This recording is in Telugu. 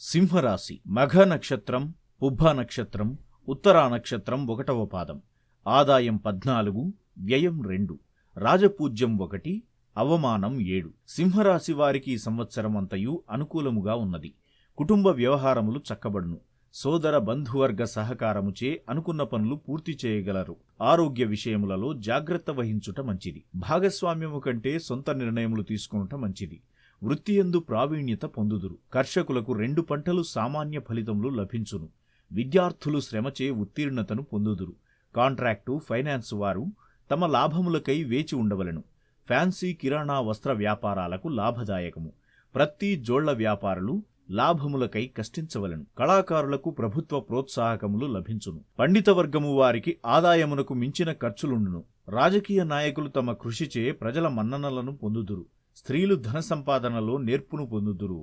సింహరాశి. మఘ నక్షత్రం, పుబ్బ నక్షత్రం, ఉత్తరా నక్షత్రం 1వ పాదం. ఆదాయం 14, వ్యయం 2, రాజపూజ్యం 1, అవమానం 7. సింహరాశి వారికి ఈ సంవత్సరం అంతయు అనుకూలముగా ఉన్నది. కుటుంబ వ్యవహారములు చక్కబడును. సోదర బంధువర్గ సహకారముచే అనుకున్న పనులు పూర్తి చేయగలరు. ఆరోగ్య విషయములలో జాగ్రత్త వహించుట మంచిది. భాగస్వామ్యము కంటే సొంత నిర్ణయములు తీసుకునుట మంచిది. వృత్తియందు ప్రావీణ్యత పొందుదురు. కర్షకులకు 2 పంటలు సామాన్య ఫలితములు లభించును. విద్యార్థులు శ్రమచే ఉత్తీర్ణతను పొందుదురు. కాంట్రాక్టు, ఫైనాన్సు వారు తమ లాభములకై వేచి ఉండవలెను. ఫ్యాన్సీ, కిరాణా, వస్త్ర వ్యాపారాలకు లాభదాయకము. ప్రత్తి, జోళ్ల వ్యాపారులు లాభములకై కష్టించవలెను. కళాకారులకు ప్రభుత్వ ప్రోత్సాహకములు లభించును. పండిత వర్గము వారికి ఆదాయమునకు మించిన ఖర్చులుండును. రాజకీయ నాయకులు తమ కృషిచే ప్రజల మన్ననలను పొందుదురు. స్త్రీలు ధన సంపాదనలో నేర్పును పొందుదురు.